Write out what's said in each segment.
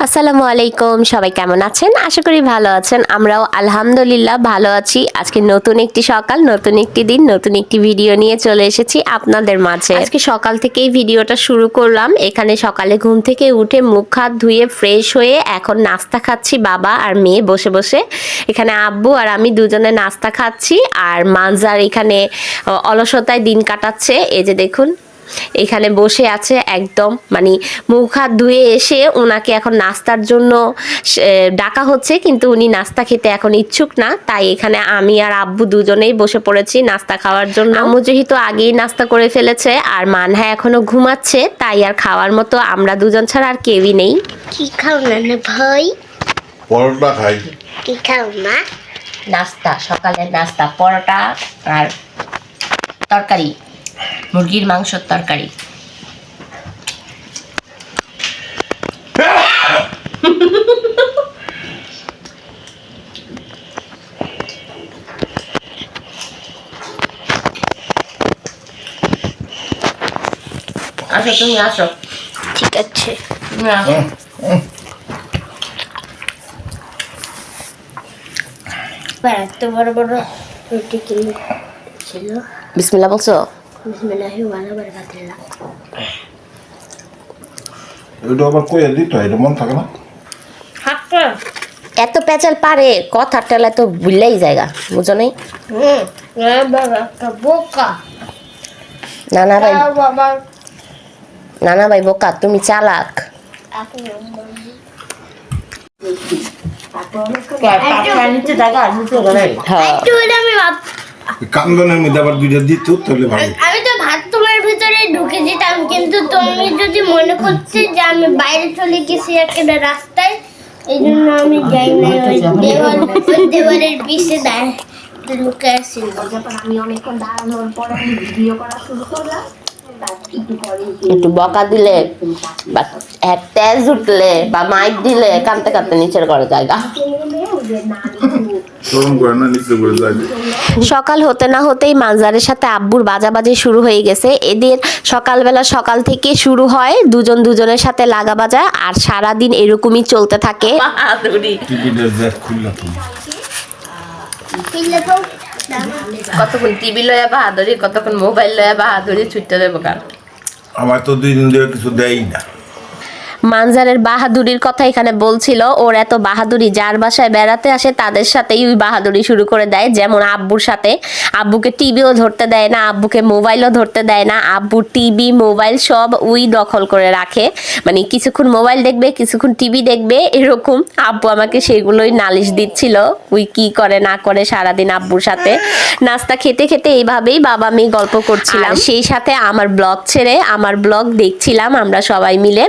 আসসালামু আলাইকুম, সবাই কেমন আছেন? আশা করি ভালো আছেন। আমরাও আলহামদুলিল্লাহ ভালো আছি। আজকে নতুন একটি সকাল, নতুন একটি দিন, নতুন একটি ভিডিও নিয়ে চলে এসেছি আপনাদের মাঝে। আজকে সকাল থেকেই ভিডিওটা শুরু করলাম। এখানে সকালে ঘুম থেকে উঠে মুখ হাত ধুয়ে ফ্রেশ হয়ে এখন নাস্তা খাচ্ছি বাবা আর মেয়ে বসে বসে। এখানে আব্বু আর আমি দুজনে নাস্তা খাচ্ছি আর মানজার এখানে অলসতায় দিন কাটাচ্ছে। এই যে দেখুন এখানে বসে আছে একদম, মানে মুখ হাত ধুয়ে এসে ওনাকে এখন নাস্তার জন্য ডাকা হচ্ছে, কিন্তু উনি নাস্তা খেতে এখন ইচ্ছুক না। তাই এখানে আমি আর আব্বু দুজনেই বসে পড়েছি নাস্তা খাওয়ার জন্য। আম্মু যেহেতু আগেই নাস্তা করে ফেলেছে আর মানহা এখনো ঘুমাচ্ছে, তাই আর খাওয়ার মতো আমরা দুজন ছাড়া আর কেউই নেই। কি খাও না ভাই? পরোটা খাই। কি খাও না? নাস্তা, সকালের নাস্তা পরোটা আর তরকারি, মুরগির মাংসের তরকারি। আসো, তুমি আসো। ঠিক আছে। তুমি আসো। এত বড় বড় রুটি কিনে ছিল। বিসমিল্লাহ বলছো? বিসমিল্লাহি ওয়ালা বারাকাতুল্লাহ। এটা আবার কই দিত, এটা মন থাকে না। হাতটা এত পেঁচাল পারে, কথা টেলা তো ভুললেই জায়গা, বুঝো নাই? বাবা একটা বোকা। নানা ভাই, বাবা নানা ভাই বোকা, তুমি চালাক। হ্যাঁ, কান্দনের মধ্যে আবার দুইটা দিত তাহলে ভালো। আমি তো ভাত তোমার ভিতরে ঢুকে দিতাম, কিন্তু তুমি যদি মনে করতে যে আমি বাইরে চলে গেছি একটা রাস্তায়, এই জন্য আমি যাই না। ওই দেওয়ালের পিছে লুকে আসছিল। আমি অনেকক্ষণ দাঁড়ানোর পর আমি ভিডিও করা শুরু করলাম। একটু বকা দিলে বা তেজ উঠলে বা মাইক দিলে কাঁদতে কাঁদতে নিচের ঘরে জায়গা। শরম করে না, নিচে করে যায়। সকাল হতে না হতেই মানজারের সাথে আব্বুর বাজাবাজি শুরু হয়ে গেছে। এদের সকালবেলা সকাল থেকে শুরু হয় দুজন দুজনের সাথে লাগা বাজা, আর সারাদিন এরকমই চলতে থাকে। টিভিটা দেখ খুললা তুমি। কতক্ষণ টিভি লয়া বাহাদুরি, কতক্ষণ মোবাইল লয়া বাহাদুরি ছুটতে দেবো কার। আমার তো 2 দিন ধরে কিছু দেয়ই না। মানজারের বাহাদুরির কথা এখানে বলছিল। ওর এত বাহাদুরি, যার বাসায় বেড়াতে আসে তাদের সাথেই ওই বাহাদুরি শুরু করে দেয়। যেমন আব্বুর সাথে, আব্বুকে টিভিও ধরতে দেয় না, আব্বুকে মোবাইলও ধরতে দেয় না। আব্বুর টিভি মোবাইল সব ওই দখল করে রাখে, মানে কিছুক্ষণ মোবাইল দেখবে, কিছুক্ষণ টিভি দেখবে, এরকম। আব্বু আমাকে সেগুলোই নালিশ দিচ্ছিল, ওই কি করে না করে সারাদিন আব্বুর সাথে। নাস্তা খেতে খেতে এইভাবেই বাবা মেয়ে গল্প করছিলাম, সেই সাথে আমার ব্লগ ছেড়ে আমার ব্লগ দেখছিলাম আমরা সবাই মিলে।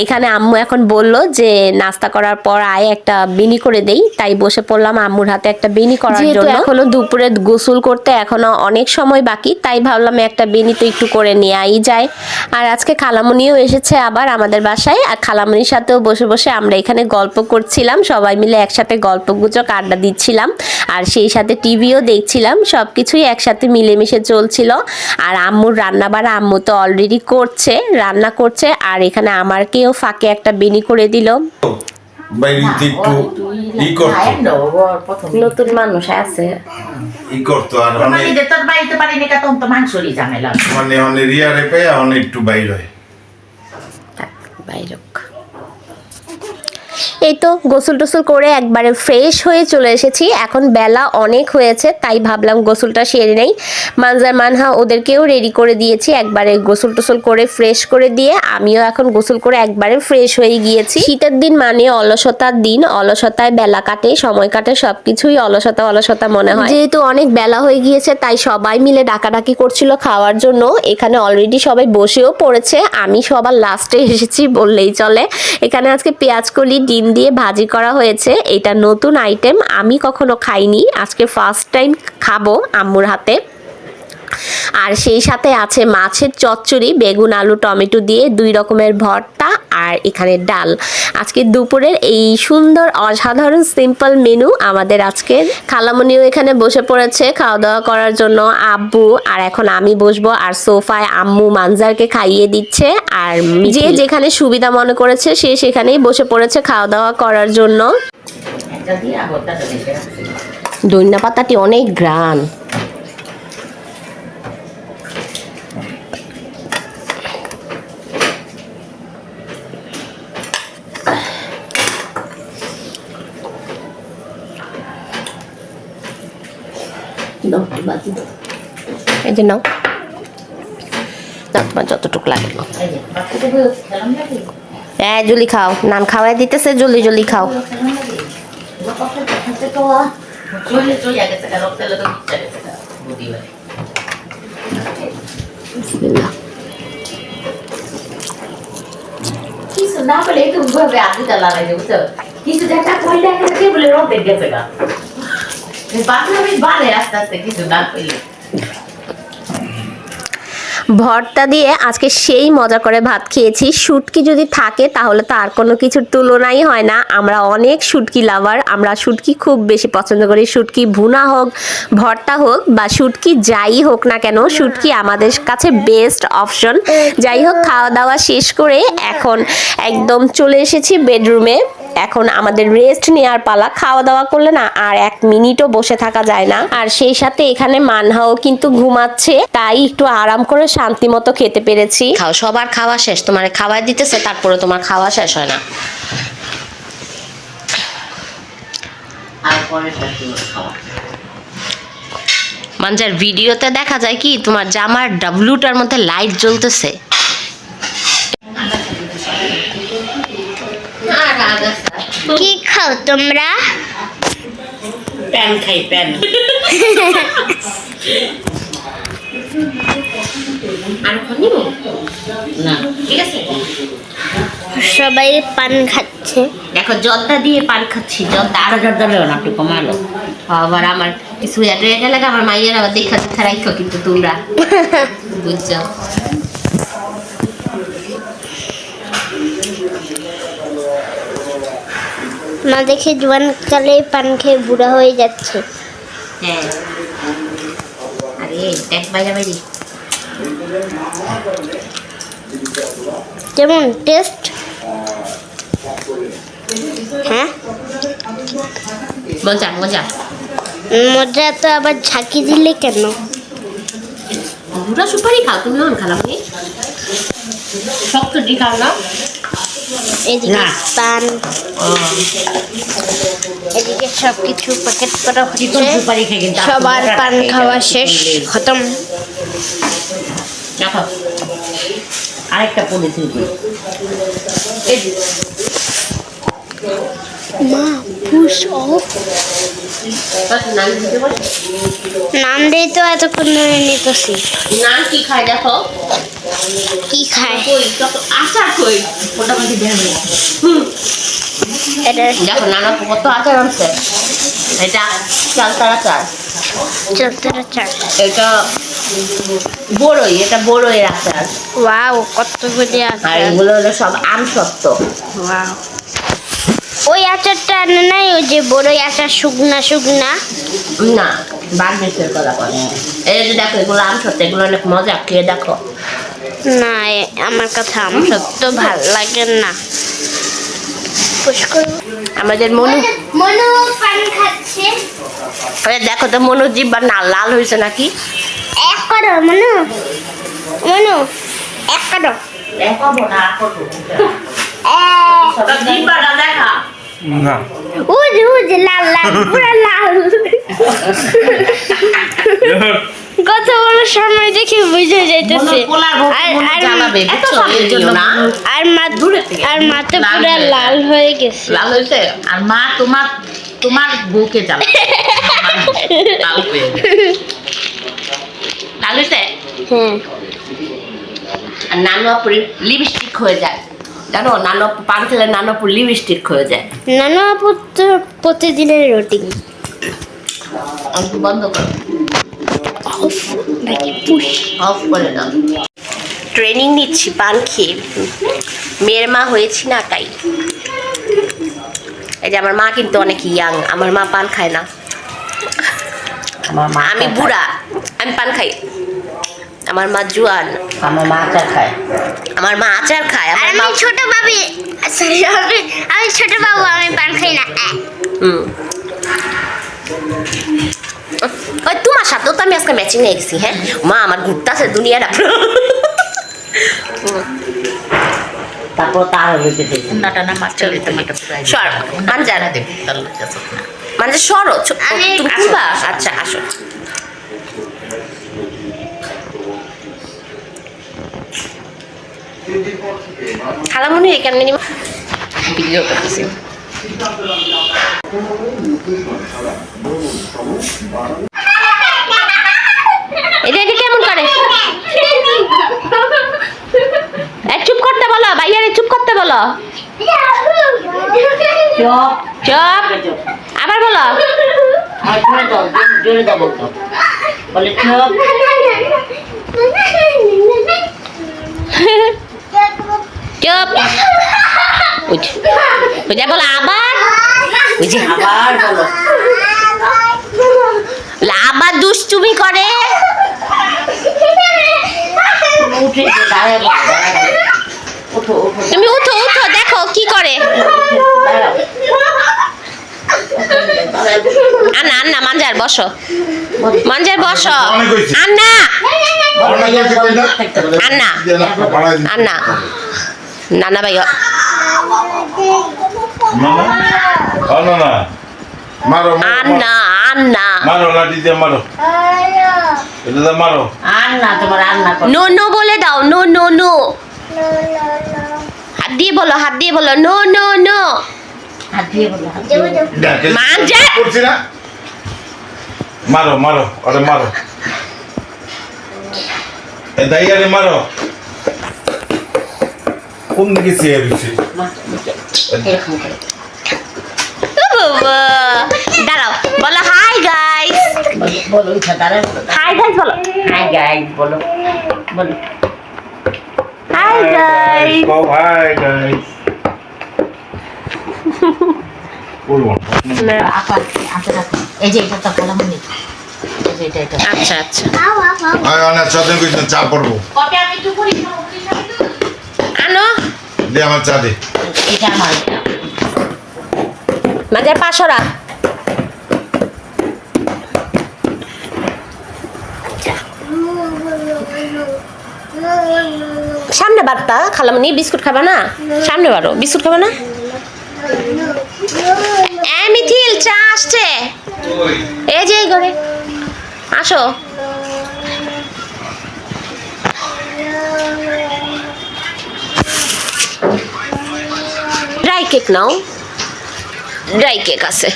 এখানে আম্মু এখন বলল যে নাস্তা করার পর আয় একটা বেনি করে দেই, তাই বসে পড়লাম আম্মুর হাতে একটা বেনি করার জন্য। এখনো দুপুরে গোসল করতে এখনো অনেক সময় বাকি, তাই ভাবলাম একটা বেনি তো একটু করে নেওয়াই যায়। আর আজকে খালামণিও এসেছে আবার আমাদের বাসায়, আর খালামণির সাথেও বসে বসে আমরা এখানে গল্প করছিলাম, সবাই মিলে একসাথে গল্প গুজব আড্ডা দিচ্ছিলাম, আর সেই সাথে টিভিও দেখছিলাম। সবকিছুই একসাথে মিলেমিশে চলছিল। আর আম্মুর রান্না বাড়া আম্মু তো অলরেডি করছে, রান্না করছে, আর এখানে আমারকেও ফাঁকে একটা বেনি করে দিল। বাইরেতে একটু ই করতো, নতুন মানুষ আছে, ই করতো আর তোর বাড়িতে পারিনি কা তখন তো মাংসরই ঝামেলা। মানে রিয়া রেপে অনেক একটু বাইরে হয়। বাইরক। এই তো গোসল টোসল করে একবারে ফ্রেশ হয়ে চলে এসেছি। এখন বেলা অনেক হয়েছে, তাই ভাবলাম গোসলটা সেরে নেই। মানজার মানহা ওদেরকেও রেডি করে দিয়েছি, একবারে গোসল টোসল করে ফ্রেশ করে দিয়ে আমিও এখন গোসল করে একবারে ফ্রেশ হয়ে গিয়েছি। শীতের দিন মানে অলসতার দিন, অলসতায় বেলা কাটে, সময় কাটে, সবকিছুই অলসতা অলসতা মনে হয়। যেহেতু অনেক বেলা হয়ে গিয়েছে, তাই সবাই মিলে ডাকাডাকি করছিল খাওয়ার জন্য। এখানে অলরেডি সবাই বসেও পড়েছে, আমি সবার লাস্টে এসেছি বললেই চলে। এখানে আজকে পেঁয়াজকলি ডিম দিয়ে ভাজি করা হয়েছে, এটা নতুন আইটেম, আমি কখনো খাইনি, আজকে ফার্স্ট টাইম খাবো আম্মুর হাতে। আর সেই সাথে আছে মাছের চচ্চড়ি, বেগুন আলু টমেটো দিয়ে 2 রকমের ভর্তা, আর এখানে ডাল। আজকে দুপুরের এই সুন্দর অসাধারণ সিম্পল মেনু আমাদের আজকের। খালামণিও এখানে বসে পড়েছে খাওয়া দাওয়া করার জন্য, আব্বু, আর এখন আমি বসবো। আর সোফায় আম্মু মানজারকে খাইয়ে দিচ্ছে, আর যে যেখানে সুবিধা মনে করেছে সে সেখানেই বসে পড়েছে খাওয়া দাওয়া করার জন্য। ধনিয়া পাতাটি অনেক ঘ্রাণ। এই যে নাও, তোমার যতটুকু লাগে। হ্যাঁ জলদি খাও, নান খাওয়াই দিতেছে, জলদি জলদি খাও। কিছু না বলে একটু ভাবে আদিটা লাগাইছে বুঝছো, কিছু একটা কইলে একটা বলে রোদে গেছে গা বাথরুমে বাড়ে আস্তে আস্তে কিছু না কইলে। ভর্তা দিয়ে আজকে সেই মজা করে ভাত খেয়েছি। শুটকি যদি থাকে তাহলে তো আর কোনো কিছুর তুলনাই হয় না। আমরা অনেক শুটকি লাভার, আমরা শুটকি খুব বেশি পছন্দ করি। শুটকি ভুনা হোক, ভর্তা হোক, বা শুটকি যাই হোক না কেন, শুটকি আমাদের কাছে বেস্ট অপশন। যাই হোক, খাওয়া দাওয়া শেষ করে এখন একদম চলে এসেছি বেডরুমে। এখন আমাদের রেস্ট নেওয়ার পালা। খাওয়া দাওয়া করলে না আর 1 মিনিটও বসে থাকা যায় না। আর সেই সাথে এখানে মানহাও কিন্তু ঘুমাচ্ছে, তাই একটু আরাম করে শান্তি মতো খেতে পেরেছি। খাও, সবার খাওয়া শেষ, তোমার খাওয়াই দিতেছে, তারপরে তোমার খাওয়া শেষ হয় না। মানজার ভিডিওতে দেখা যায় কি তোমার জামার ডাবলুটার মধ্যে লাইট জ্বলতেছে। কি খাও তোমরা? প্যান খাই, প্যান। আর নিব না ঠিক আছে, সবাই পান খাচ্ছে। দেখো জর্দা দিয়ে পান খাচ্ছি। জর্দা আরো জর্দা লেও না, একটু কমালো। আবার আমার কিছু এড হয়ে গেলে আমার মাইয়ের আবার দেখা দেখা রাখো কিন্তু তোমরা বুঝছো। মা দেখে জোয়ানকালে পান খেয়ে বুড়া হয়ে যাচ্ছে। হ্যাঁ, আরে দেখ বাইরে বাইরে কেমন টেস্ট? হ্যাঁ মজা মজা। মজা তো আবার ঝাঁকি দিলে কেন? দুটো সুপারি খাও তুমি, অন খালাম নি শক্ত দি খাও না। এদিকে না। পান, এদিকে সবকিছু প্যাকেট করা চিকন হচ্ছে। সুপারি খেয়ে কিন্তু সবার পান খাওয়া শেষ, খতম। দেখো আরেকটা পলিথিন করি। মা পুশ অফ। নান দিতে বল, নাম দিয়ে তো এতক্ষণ ধরে নিতেছি। নান কি খায় দেখো, কি খায়? কই কত আচার কই মোটামুটি দেবে। এটা দেখো নানা কত আচার আনছে। এটা চালতার আচার, চলতেরা চাল। এটা বড়ই, এটা বড়ই আচার। ওয়াও, কতগুলি আর আচার। এগুলো হলো সব আম সত্ত্ব। ওয়াও, ওই আচারটা আনে নাই, ওই যে বড়ই আচার, শুকনা শুকনা। না, বার্মিসের কথা বলে। এই যে দেখো এগুলো আম সত্ত্ব, এগুলো অনেক মজা, খেয়ে দেখো। না, আমার কথা আম সত্য ভাল লাগে না। আমাদের মনু মনু পান খাচ্ছে। দেখো তো মনু জিব্বা না লাল হয়েছে নাকি। এক করো মনু, মনু এক করো। দেখাবো না, করবো জিব্বাটা দেখা। না উজ উজ লাল লাল, পুরা লাল। কত বড় সময় দেখে বুঝে যাইতেছে। জ্বালাবে বুঝছো, এর জন্য না। আর মা আর মাথা পুরা লাল হয়ে গেছে। লাল হয়েছে। আর মা তোমার তোমার বউকে জ্বালা লাল হয়ে গেছে। লাল হয়েছে। হ্যাঁ, আর নানু আপুর লিপস্টিক হয়ে যায়, জানো? নানু আপু পান খেলে নানু আপুর লিপস্টিক হয়ে যায়। নানু আপু তো প্রতিদিনের রুটিন। বন্ধ করো। অফ নাকি পুশ? অফ করে দাও। ট্রেনিং নিচ্ছি পান খেয়ে, মেয়ের মা হয়েছি না তাই। এই যে আমার মা কিন্তু অনেক ইয়াং, আমার মা পান খায় না। আমার মা আমি বুড়া, আমি পান খাই। আমার মা জুয়ান, আমার মা আচার খায়। আমার মা আচার খায়। আর আমার মা আমি ছোট বাবু, সরি আমি ছোট বাবু, আমি পান খাই না। ওই তোমার সাথেও তো আমি আজকে ম্যাচিং হয়ে গেছি। হ্যাঁ মা, আমার ঘুরতেছে দুনিয়াটা। তারপর তার হইতে দেখি উন্নাটা না মাছ চল, টমেটো ফ্রাই সর, মানজার। দেখি তার লাগতেছে না। মানে সরো, আমি তুমি আসো, খুলবা? আচ্ছা আসো। খালামুনি এখানে মিনিমাম ভিডিও করতেছি। এটা কেমন করে? চুপ করতে বলো, ভাইয়ারে চুপ করতে বলো। চপ চুপ, আবার বলো। আর জোরে দাও, জোরে দাও বলতো। বলে চপ চুপ, বুঝা বলো আবার। বুঝে আবার বলো। আবার দুষ্টুমি করে। উঠে দাঁড়ায় বলো, ওঠো ওঠো তুমি উঠো উঠো, দেখো কি করে। দাঁড়াও। আন্না আন্না, মানজার বসো, মানজার বসো। অনেক হয়েছে। আন্না অনেক হয়েছে কই না? আন্না আন্না, না না ভাই, না না, মারো আন্না আন্না। মারো, লাঠি দিয়ে মারো, এটা দিয়ে মারো। আর না তোমার আর না করো। নো নো বলে দাও, নো নো নো। হাত দিয়ে বলো, হাত দিয়ে বলো, নো নো নো। হাত দিয়ে বলো, হাত দিয়ে বলো। দেখে মানজা। করছি না, মারো মারো, আরে মারো, এ দাইয়ারে মারো। কোন দিকে চেয়ে রয়েছে? এরকম করে। দাঁড়াও, বলো হাই গাইস। বলো উঠে দাঁড়ায় বলো। হাই গাইস বলো, হাই গাইস বলো। বলো hi guys. Oh, hi guys. বলবো আপা আনতে থাকো। এই যে এটা তো কলামনি। এই যে এটা আচ্ছা আচ্ছা, আমি অনেক সাথে কইতে চা পড়বো, কবে আমি একটু করি আনো দে আমার চা দে। এটা আমার মাঝে পাশরা। সামনে বারটা খালামনি, বিস্কুট খাবা না? সামনে বারো, বিস্কুট খাবা না? মিথিল চা আসছে, এই যে এই ঘরে আসো। ড্রাই কেক নাও, ড্রাই কেক আছে।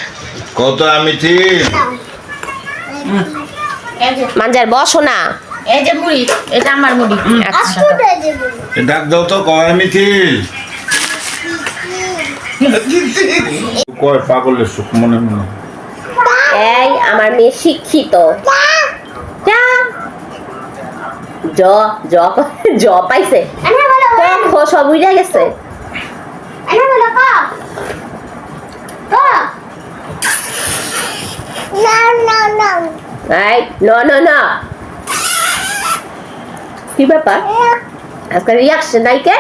কত আমি ঠিক এই যে মানজার বসো না। এই যে মুড়ি, এটা আমার মুড়ি। আচ্ছা। ডাক দাও তো, কয় আমি ঠিক কয় পাগলের সুখ মনে মনে। এই আমার মেয়ে শিক্ষিত। যা জ জ জ পাইছে, খ সব উড়ে গেছে। এই ন ন ন, কি ব্যাপার আজকে রিয়াকশন নাই কে?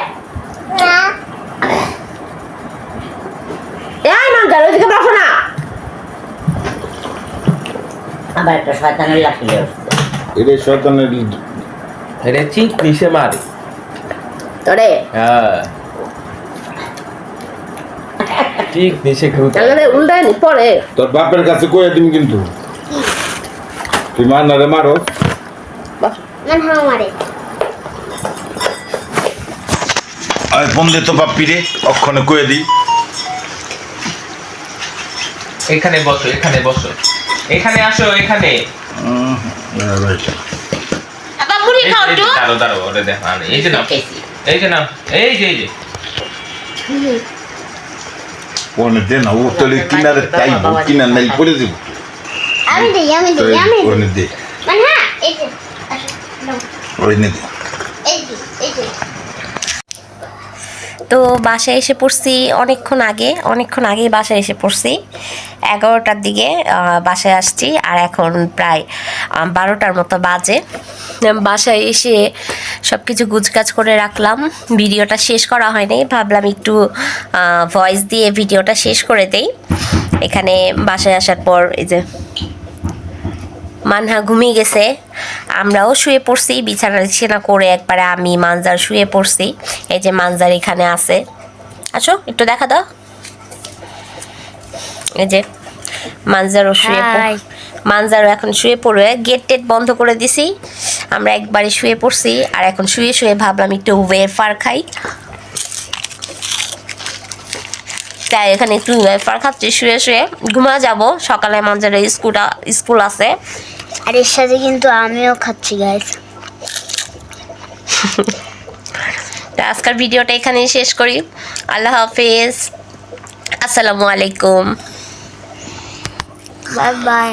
এই মানজার ওইদিকে বসো না। আবার একটা শয়তানের লাঠি নিয়ে আসছে। এটা শয়তানের এটা ঠিক নিচে মারে। তোরে হ্যাঁ, ঠিক নিচে ঘুরতে। তাহলে উল্টায় নি পরে। তোর বাপের কাছে কয়ে দিম কিন্তু, তুই মার না রে, মারো। আরে ফোন দে তো বাপ্পি রে, অক্ষণে কয়ে দিই। এখানে বসো, এখানে বসো, এখানে আসো, এখানে। আবার মুড়ি এই যে, খাও এই যে, তো। দাঁড়াও দাঁড়াও, ওরে দেখো, এই যে নাও, এই যে নাও, এই যে এই যে। ফোনে দে না, ও তোলে কিনারে চাইবো, কিনার নাই করে দিব। আমি দিই ফোনে দে। মানে এই যে আসো, নাও। ওই নিতে এই যে তো বাসায় এসে পড়ছি অনেকক্ষণ আগেই বাসায় এসে পড়ছি 11টার দিকে বাসায় আসছি আর এখন প্রায় 12টার মতো বাজে। বাসায় এসে সব কিছু গুছগাছ করে রাখলাম, ভিডিওটা শেষ করা হয়নি, ভাবলাম একটু ভয়েস দিয়ে ভিডিওটা শেষ করে দেই। এখানে বাসায় আসার পর এই যে মানহা ঘুমিয়ে গেছে, আমরাও শুয়ে পড়ছি বিছানা করে, একবারে আমি মানজার শুয়ে পড়ছি। এই যে মানজার এখানে আছে, আসো একটু দেখা দাও। এই যে মানজারও মানজারও এখন শুয়ে পড়বে, গেট টেট বন্ধ করে দিছি, আমরা একবারে শুয়ে পড়ছি। আর এখন শুয়ে শুয়ে ভাবলাম একটু ওয়েফার খাই, তাই এখানে একটু ওয়েফার খাচ্ছি শুয়ে শুয়ে। ঘুমা যাব, সকালে মানজারের স্কুল আছে। আর এর সাথে কিন্তু আমিও খাচ্ছি গাইস। তো আজকের ভিডিওটা এখানেই শেষ করি। আল্লাহ হাফেজ, আসসালামু আলাইকুম, বাই বাই।